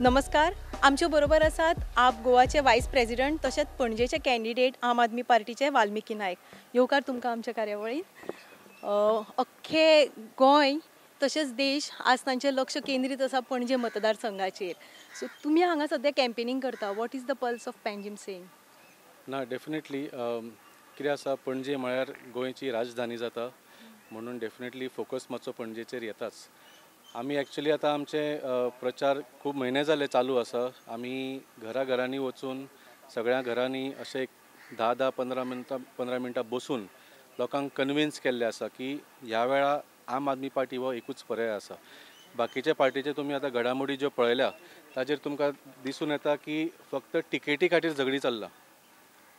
नमस्कार. आमचे बरोबर आसात आप गोवाचे वायस प्रेसिडेंट तशेंच पणजेचे कॅन्डिडेट आम आदमी पार्टीचे वाल्मिकी नायक. येवकार तुमकां आमच्या कार्यावळीन. अख्खे गोंय तशेंच देश आज तांचें लक्ष केंद्रीत आसा पणजे मतदारसंघाचेर. सो तुमी हांगा सद्या कॅम्पेनिंग करता. What is the pulse of Panjim saying? ना डेफिनेटली कितें आसा पणजे म्हळ्यार गोंयची राजधानी जाता म्हणून डेफिनेटली फोकस मातसो पणजेचेर येताच. आमी एक्चुअली आतां आमचे प्रचार खूब म्हयने जाले चालू आसा. आमी घराघरांनी वचून सगळ्या घरांनी अशें एक 10-10 15 मिनटां बसून लोकांक कन्विन्स केल्ले आसा की ह्या वेळा आम आदमी पार्टी हो एकूच पर्याय आसा. बाकीचे पार्टीचे तुमी आतां घडामोडी ज्यो पळयल्या ताचेर तुमकां दिसून येता की फक्त टिकेटी खातीर झगडी चल्ला.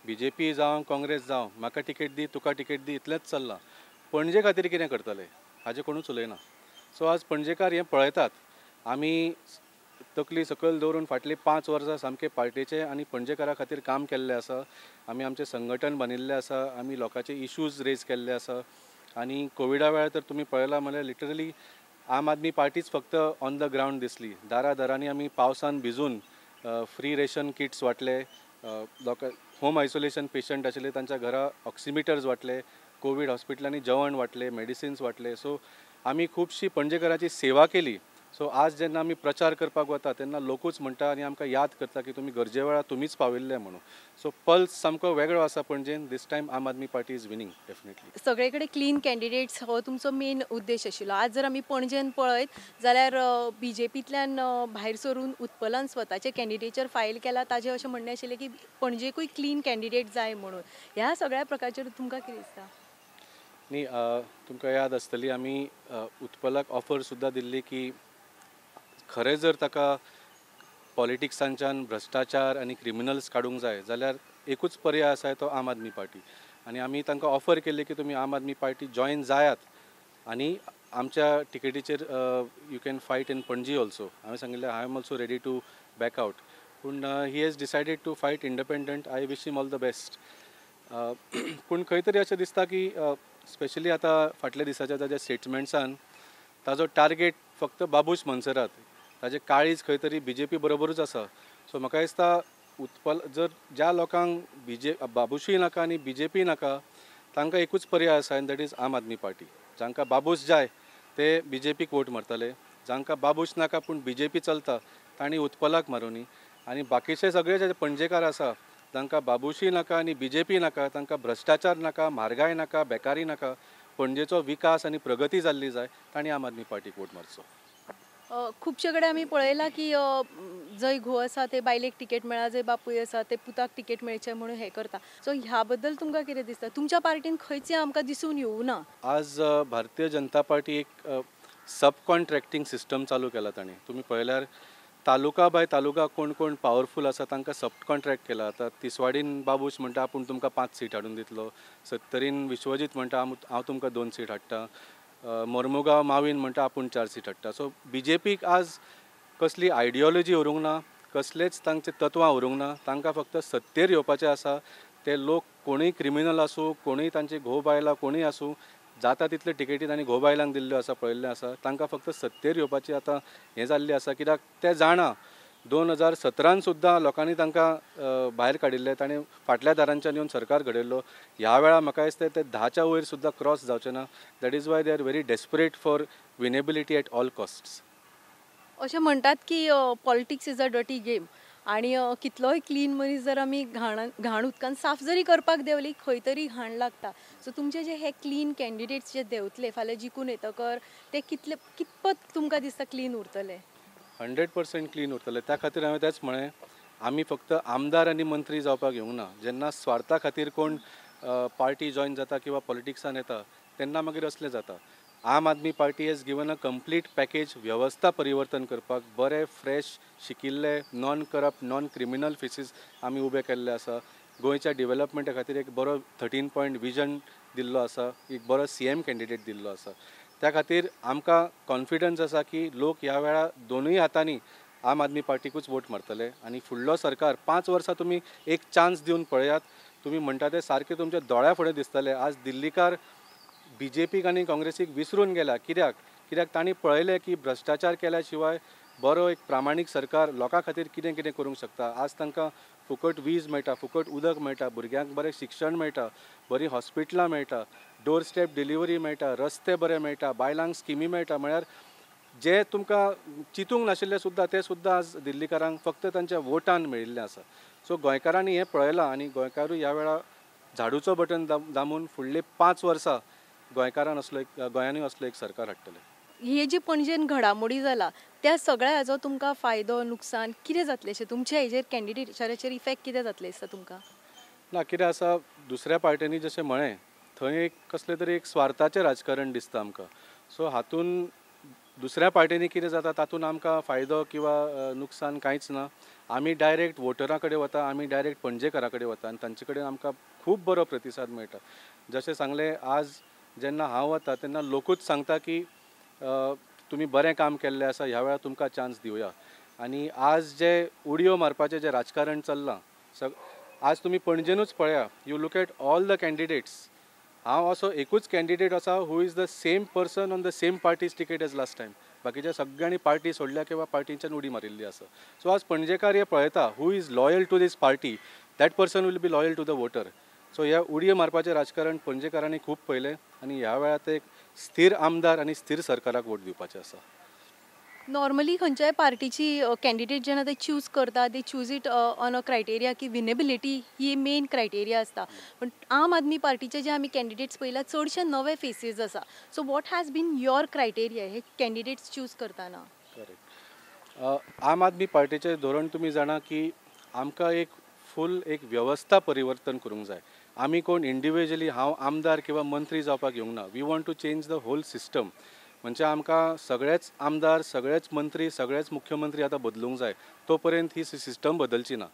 BJP जावं काँग्रेस जावं म्हाका टिकेट दी तुका टिकेट दी इतलेंच चल्लां. पणजे खातीर कितें करतले हाजें कोणूच उलयना. सो आज पणजेकार हें पळयतात. आमी तकली सकयल दवरून फाटलीं 5 वर्सां सामके पार्टीचे आनी पणजेकारा खातीर काम केल्लें आसा. आमी आमचें संघटन बांदिल्लें आसा. आमी लोकांचे इश्यूज रेज केल्ले आसा. आनी कोविडा वेळार तर तुमी पळयलां म्हळ्यार लिटरली आम आदमी पार्टीच फक्त ऑन द ग्रावंड दिसली. दारांनी आमी पावसान भिजून फ्री रेशन किट्स वाटले. लोकां होम आयसोलेशन पेशंट आशिल्ले तांच्या घरा ऑक्सिमिटर्स वाटले. कोवीड हॉस्पिटलांनी जेवण वाटले, मेडिसिन्स वाटले. सो आमी खुबशी पणजेकाराची सेवा केली. सो आज जेन्ना आमी प्रचार करपाक वता तेन्ना लोकूच म्हणटा आनी आमकां याद करता की तुमी गरजे वेळार तुमीच पाविल्ले म्हणून. सो पल्स सामको वेगळो आसा पणजेन. दीस टायम आम Aadmi party is winning definitely. सगळे कडेन क्लीन कॅन्डिडेट्स हो तुमचो मेन उद्देश आशिल्लो. आज जर आमी पणजेन पळयत जाल्यार BJPंतल्यान भायर सरून उत्पलान स्वताचे कॅन्डिडेचर फायल केला. ताजें अशें म्हणणें आशिल्लें की पणजेकूय क्लीन कॅन्डिडेट जाय म्हणून. ह्या सगळ्या प्रकारचेर तुमकां कितें दिसता? न्ही तुमकां याद आसतली आमी उत्पलाक ऑफर सुद्दां दिल्ली की खरें जर ताका पॉलिटिक्सांच्यान भ्रश्टाचार आनी क्रिमिनल्स काडूंक जाय जाल्यार एकूच पर्याय आसा तो आम आदमी पार्टी. आनी आमी तांकां ऑफर केल्ली की तुमी आम आदमी पार्टी जॉयन जायात आनी आमच्या टिकेटीचेर you can fight in Panaji also. हांवें सांगिल्लें I am also ready to back out. पूण he has decided to fight independent. I wish him all the best. पूण खंय तरी अशें दिसता की स्पेशली आतां फाटल्या दिसाच्या ताज्या स्टेटमेंट्सान ताजो टार्गेट फक्त बाबूश मनसरात. ताजें काळीज खंय तरी BJP बरोबरूच आसा. सो म्हाका दिसता उत्पल जर ज्या लोकांक बाबूशूय नाका आनी BJP नाका तांकां एकूच पर्याय आसा आनी दॅट इज आम आदमी पार्टी. जांकां बाबूश जाय ते BJPक वोट मारतले. जांकां बाबूश नाका पूण BJP चलता तांणी उत्पलाक मारूनी. आनी बाकीचे सगळे जे पणजेकार आसा तांकां बाबूशूय नाका आनी BJP नाका. तांकां भ्रश्टाचार नाका, म्हारगाय नाका, बेकारी नाका. पणजेचो विकास आनी प्रगती जाल्ली जाय तांणी आम आदमी पार्टीक वोट मारचो. खुबशे कडेन आमी पळयलां की जंय घोव आसा ते बायलेक तिकेट मेळ्ळा, जंय बापूय आसा ते पुताक तिकेट मेळचें म्हणून हें करता. सो ह्या बद्दल तुमकां कितें दिसता? तुमच्या पार्टीन खंयचें आमकां दिसून येवं ना. आज भारतीय जनता पार्टी एक सब कॉन्ट्रॅक्टींग सिस्टम चालू केला तांणी. तुमी पळयल्यार तालुका बाय तालुका कोण कोण पावरफूल आसा तांकां सब कॉन्ट्रॅक्ट केला. आतां तिसवाडीन बाबूश म्हणटा आपूण तुमकां 5 सीट हाडून दितलो. सत्तरीन विश्वजीत म्हणटा हांव तुमकां 2 सीट हाडटा. मोर्मुगांव मावीन म्हणटा आपूण 4 सीट हाडटा. सो BJPक आज कसली आयडियोलॉजी उरूंक ना, कसलेच तांचे तत्वां उरूंक ना. तांकां फक्त सत्तेर येवपाचें आसा. ते लोक कोणूय क्रिमिनल आसूं, कोणूय तांचे घोव बायलां कोणूय आसूं, जाता तितले टिकेटी तांणी घोव बायलांक दिल्ल्यो आसा पळयल्लें आसा. तांकां फक्त सत्तेर येवपाची आतां हें जाल्लें आसा. कित्याक ते जाणा 2017 सुद्दां लोकांनी तांकां भायर काडिल्ले. ताणें फाटल्या दारांच्यान येवन सरकार घडयल्लो. ह्या वेळार म्हाका दिसता ते 10च्या वयर सुद्दां क्रॉस जावचे ना. That is why they are very desperate for winnability at all costs. अशें म्हणटात की politics is a dirty game. आनी कितलोय क्लीन मनीस जर आमी घाण उदकान साफ जरी करपाक देंवली खंय तरी घाण लागता. सो तुमचे जे हे क्लीन कॅन्डिडेट्स जे देंवतले फाल्यां जिखून येतकर ते कितपत तुमकां दिसता क्लीन उरतले? 100% क्लीन उरतले. त्या खातीर हांवें तेंच म्हळें आमी फक्त आमदार आनी मंत्री जावपाक येवंक ना. जेन्ना स्वार्था खातीर कोण पार्टी जॉयन जाता किंवा पॉलिटिक्सान येता तेन्ना मागीर असलें जाता. Aam Aadmi party has given a complete package वेवस्था परिवर्तन करपाक. बरे फ्रेश शिकिल्ले non corrupt non criminal faces आमी उबे केल्ले आसा. गोंयच्या डेव्हलपमेंटा खातीर एक बरो 13 पॉयंट विजन दिल्लो आसा. एक बरो CM कॅन्डिडेट दिल्लो आसा. त्या खातीर आमकां कॉन्फिडन्स आसा की लोक ह्या वेळार दोनूय हातांनी आम आदमी पार्टीकूच वोट मारतले. आनी फुडलो सरकार 5 वर्सां तुमी एक चान्स दिवन पळयात. तुमी म्हणटा ते सारके तुमच्या दोळ्या फुडें दिसतले. आज दिल्लीकार BJPक आनी काँग्रेसीक विसरून गेल्या. कित्याक तांणी पळयलें की भ्रश्टाचार केल्या शिवाय बरो एक प्रामाणीक सरकार लोकां खातीर कितें कितें करूंक शकता. आज तांकां फुकट वीज मेळटा, फुकट उदक मेळटा, भुरग्यांक बरें शिक्षण मेळटा, बरीं हॉस्पिटलां मेळटा, डोर स्टेप डिलिव्हरी मेळटा, रस्ते बरे मेळटा, बायलांक स्किमी मेळटा. म्हळ्यार जे तुमकां चिंतूंक नाशिल्ले सुद्दां ते सुद्दां आज दिल्लीकारांक फक्त तांच्या वोटान मेळिल्लें आसा. सो गोंयकारांनी हें पळयलां आनी गोंयकारूय ह्या वेळार झाडूचो बटन दामून फुडलीं 5 वर्सां गोंयांनी असलो एक सरकार हाडटले. हे जी पणजेन घडामोडी जाला त्या सगळ्या हाचो तुमकां फायदो नुकसान कितें जातलें अशें तुमच्या हेजेर कॅन्डिडेटाचेर इफेक्ट कितें जातलें दिसता तुमकां? ना कितें आसा, दुसऱ्या पार्ट्यांनी जशें म्हळें थंय एक कसलें तरी एक स्वार्थाचें राजकारण दिसता आमकां. सो हातून दुसऱ्या पार्टींनी कितें जाता तातूंत आमकां फायदो किंवा नुकसान कांयच ना. आमी डायरेक्ट वोटरां कडेन वता, आमी डायरेक्ट पणजेकारां कडेन वता आनी तांचे कडेन आमकां खूब बरो प्रतिसाद मेळटा. जशें सांगलें, आज जेन्ना हांव वता तेन्ना लोकूच सांगता की तुमी बरें काम केल्लें आसा, ह्या वेळार तुमकां चान्स दिवया. आनी आज जे उडयो मारपाचें जे राजकारण चल्लां, आज तुमी पणजेनूच पळया, you look at all the candidates. हांव असो एकूच कॅन्डिडेट आसा who is the same person on the same party's ticket as last time. बाकीच्या सगळ्यांनी पार्टी सोडल्या किंवा पार्टीच्यान उडी मारिल्ली आसा. सो आज पणजेकार हे पळयता who is loyal to this party, that person will be loyal to the voter. So ह्या उडयो मारपाचें राजकारण पणजेकारांनी खूब पळयलें आनी ह्या वेळार एक स्थिर आमदार आनी स्थिर सरकाराक वोट दिवपाचें आसा. नॉर्मली खंयच्याय पार्टीची कॅन्डिडेट जेन्ना ते चूज करता they choose it on a criteria की विनेबिलिटी ही मेन क्रायटेरिया आसता. पण आम आदमी पार्टीचे जे आमी कॅन्डिडेट्स पळयला चडशे नवे फेसीस आसा. So what has been your criteria हे कॅन्डिडेट्स चूज करताना? करेक्ट. आम आदमी पार्टीचें धोरण तुमी जाणा की आमकां एक फूल एक व्यवस्था परिवर्तन करूंक जाय. आमी कोण इंडिविज्युअली हांव आमदार किंवा मंत्री जावपाक येवंक ना. We want to change the whole system. म्हणजे आमकां सगळेच आमदार, सगळेच मंत्री, सगळेच मुख्यमंत्री आतां बदलूंक जाय. तो पर्यंत ही सिस्टम बदलची ना.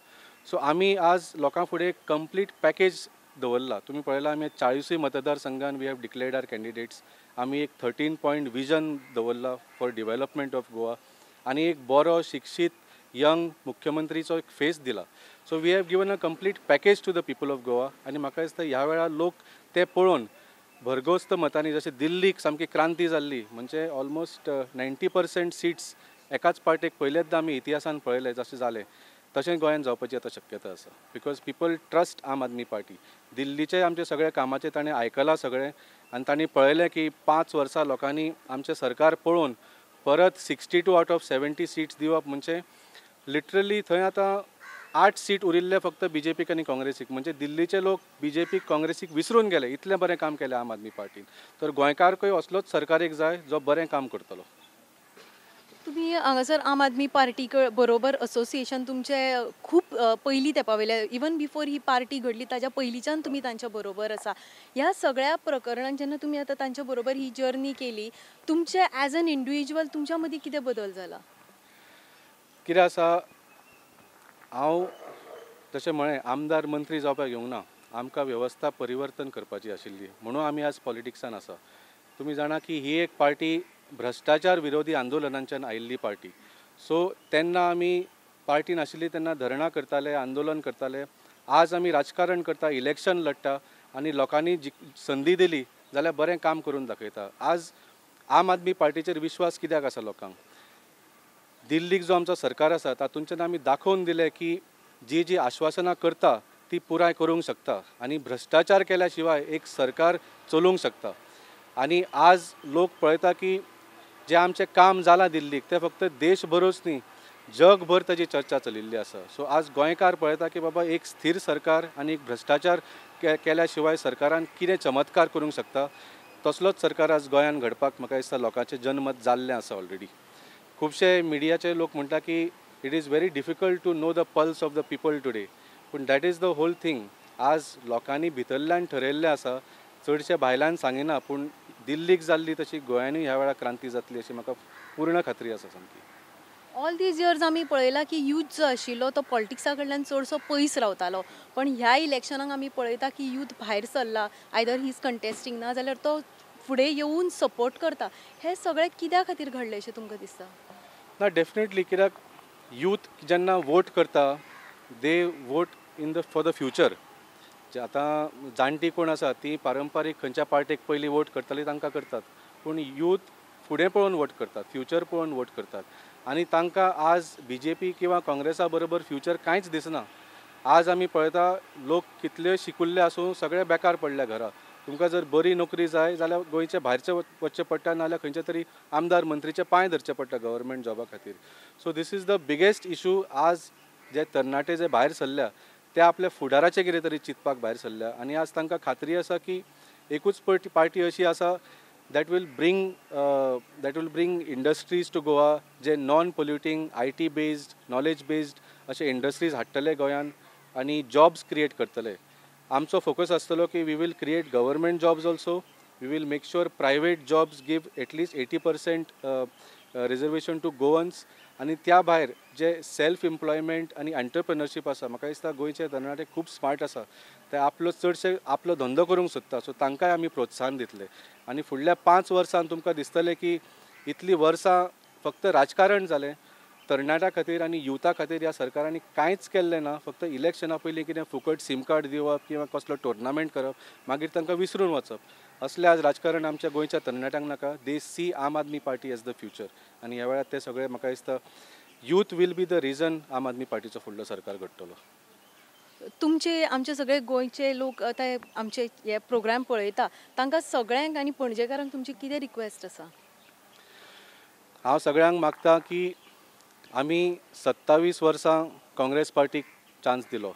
सो आमी आज लोकां फुडें एक कंप्लीट पॅकेज दवरला. तुमी पळयलां आमी 40 मतदारसंघान we have declared our candidates. आमी एक 13 पॉयंट विजन दवरला फॉर डेव्हलपमेंट ऑफ गोवा आनी एक बरो शिक्षीत यंग मुख्यमंत्रीचो एक फेस दिला. So we have given a complete package to the people of Goa. आनी म्हाका दिसता ह्या वेळार लोक ते पळोवन भरगोस्त मतांनी, जशें दिल्लीक सामकी क्रांती जाल्ली, म्हणजे ऑलमोस्ट 90% सिट्स एकाच पार्टेक पयलेचदा आमी इतिहासान पळयले जशें जालें, तशें गोंयान जावपाची आतां शक्यता आसा. बिकॉज पीपल ट्रस्ट आम आदमी पार्टी. दिल्लीचे आमचे सगळे कामाचें ताणें आयकलां सगळें आनी तांणी पळयलें की 5 वर्सां लोकांनी आमचें सरकार पळोवन परत 62 आउट ऑफ 70 सीट्स दिवप म्हणजे लिटरली थंय आतां 8 सीट उरिल्ले फक्त बीजेपीक आनी काँग्रेसीक. म्हणजे दिल्लीचे लोक बीजेपीक काँग्रेसीक विसरून गेले, इतलें बरें काम केलें आम आदमी पार्टीन. तर गोंयकारकय असलोच सरकार एक जाय जो बरें काम करतलो. तुम्ही हांगासर आम आदमी पार्टी बरोबर असोसिएशन तुमचे खूप पयलीं तेंपा वयले इवन बिफोर ही पार्टी घडली ताच्या पयलींच्यान तुमी तांच्या बरोबर आसा. ह्या सगळ्या प्रकरणांत जेन्ना तुमी आतां तांच्या बरोबर ही जर्नी केली, तुमचे ॲज एन इंडिविज्युअल तुमच्या मदीं कितें बदल जाला? कितें आसा, हांव जशें म्हळें आमदार मंत्री जावपाक येवंक ना. आमकां वेवस्था परिवर्तन करपाची आशिल्ली म्हणून आमी आज पॉलिटिक्सान आसा. तुमी जाणा की ही एक पार्टी भ्रश्टाचार विरोधी आंदोलनांच्यान आयिल्ली पार्टी. सो तेन्ना आमी पार्टी नाशिल्ली तेन्ना धरणां करताले, आंदोलन करताले. आज आमी राजकारण करता, इलेक्शन लडटा आनी लोकांनी संदी दिली जाल्यार बरें काम करून दाखयता. आज आम आदमी पार्टीचेर विश्वास कित्याक आसा लोकांक? दिल्लीक जो आमचो सरकार आसा तातूंतल्यान आमी दाखोवन दिलें की जी जी आश्वासनां करता ती पुराय करूंक शकता आनी भ्रश्टाचार केल्या शिवाय एक सरकार चलोवंक शकता. आनी आज लोक पळयता की जें आमचें काम जालां दिल्लीक तें फक्त देशभरूच न्ही, जगभर ताची चर्चा चलिल्ली आसा. सो आज गोंयकार पळयता की बाबा एक स्थिर सरकार आनी एक भ्रश्टाचार केल्या शिवाय सरकारान कितें चमत्कार करूंक शकता. तसलोच सरकार आज गोंयान घडपाक म्हाका दिसता लोकांचें जनमत जाल्लें आसा ऑलरेडी. खुबशे मिडियाचे लोक म्हणटा की it is very difficult to know the pulse of the people today. पूण that is the whole thing. आज लोकांनी भितरल्यान ठरयल्लें आसा, चडशे भायल्यान सांगिना, पूण दिल्लीक जाल्ली तशी गोंयानूय ह्या वेळार क्रांती जातली अशी म्हाका पूर्ण खात्री आसा सामकी. ऑल दीज इयर्स आमी पळयला की यूथ जो आशिल्लो तो पॉलिटिक्सा कडल्यान चडसो पयस रावतालो. पण ह्या इलेक्शनाक आमी पळयता की यूथ भायर सरला, आयदर ही इज कंटेस्टिंग ना जाल्यार तो फुडें येवन सपोर्ट करता. हे सगळें कित्या खातीर घडलें अशें तुमकां दिसता? ना डेफिनेटली, कित्याक यूथ जेन्ना वोट करता they vote in the for the future. जे आतां जाणटी कोण आसा ती पारंपारीक खंयच्या पार्टेक पयलीं वोट करताली तांकां करतात, पूण यूथ फुडें पळोवन वोट करतात, फ्युचर पळोवन वोट करतात. आनी तांकां आज BJP किंवा काँग्रेसा बरोबर फ्युचर कांयच दिसना. आज आमी पळयता लोक कितले शिकुल्ले आसूं सगळे बेकार पडल्या घरा. तुमकां जर बरी नोकरी जाय जाल्यार गोंयचे भायरचे वचचें पडटा, नाल्यार खंयचे तरी आमदार मंत्रीचे पांय धरचे पडटा गव्हर्मेंट जॉबा खातीर. So this is the biggest issue. आज जे तरणाटे जे भायर सरल्या ते आपल्या फुडाराचें कितें तरी चिंतपाक भायर सरल्या आनी आज तांकां खात्री आसा की एकूच पार्टी अशी आसा that will bring industries to Goa, जे non polluting IT based knowledge based अशे इंडस्ट्रीज हाडटले गोंयान आनी जॉब्स क्रिएट करतले. आमचो फोकस आसतलो की we will create government jobs also. We will make sure private jobs give at least 80% reservation to Goans. आनी त्या भायर जे सेल्फ एम्प्लॉयमेंट आनी एंटरप्रेनरशीप आसा, म्हाका दिसता गोंयचे तरणाटे खूब स्मार्ट आसा. ते चडशे आपलो धंदो करूंक सोदता. सो तांकांय आमी प्रोत्साहन दितले. आनी फुडल्या 5 वर्सांत तुमकां दिसतलें की इतलीं वर्सां फक्त राजकारण जालें, तरणाट्यां खातीर आनी युथा खातीर ह्या सरकारांनी कांयच केल्लें ना. फक्त इलेक्शना पयलीं कितें फुकट सिम कार्ड दिवप किंवा कसलो टोर्नामेंट करप, मागीर तांकां विसरून वचप. असलें आज राजकारण आमच्या गोंयच्या तरणाट्यांक नाका. They see Aam Aadmi party as the future. आनी ह्या वेळार ते सगळे म्हाका दिसता youth will be the reason Aam Aadmi पार्टीचो फुडलो सरकार घडटलो. तुमचे आमचे सगळे गोंयचे लोक आतां आमचे हे प्रोग्राम पळयता, तांकां सगळ्यांक आनी पणजेकारांक तुमची कितें रिक्वेस्ट आसा? हांव सगळ्यांक मागता की आमी 27 वर्सां काँग्रेस पार्टीक चान्स दिलो,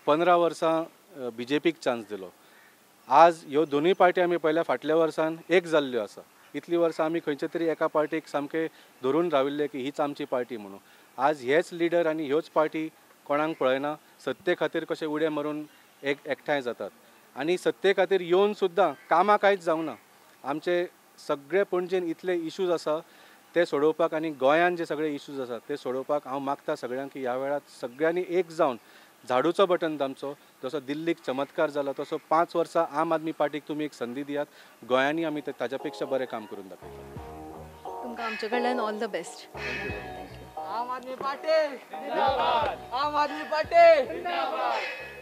15 वर्सां BJPक चान्स दिलो. आज ह्यो दोनूय पार्टी आमी पयल्या फाटल्या वर्सान एक जाल्ल्यो आसा. इतलीं वर्सां आमी खंयचे तरी एका पार्टीक सामके धरून राविल्ले की हीच आमची पार्टी म्हणून. आज हेच लिडर आनी ह्योच पार्टी कोणाक पळयना, सत्ते खातीर कशे उडे मारून एकठांय जातात. आनी सत्ते खातीर येवन सुद्दां कामां कांयच जावना. आमचे सगळे पणजेन इतले इश्यूज आसा ते सोडोवपाक आनी गोंयान जे सगळे इश्यूज आसात ते सोडोवपाक हांव मागता सगळ्यांक की ह्या वेळार सगळ्यांनी एक जावन झाडूचो बटन दामचो. जसो दिल्लीक चमत्कार जालो तसो 5 वर्सां आम आदमी पार्टीक तुमी एक संदी दियात. गोंयांनी आमी ताच्या पेक्षा बरें काम करून दाखयता. तुमकां आमचे कडल्यान ऑल द बेस्ट. आम आदमी पार्टी जिंदाबाद. आम आदमी पार्टी जिंदाबाद.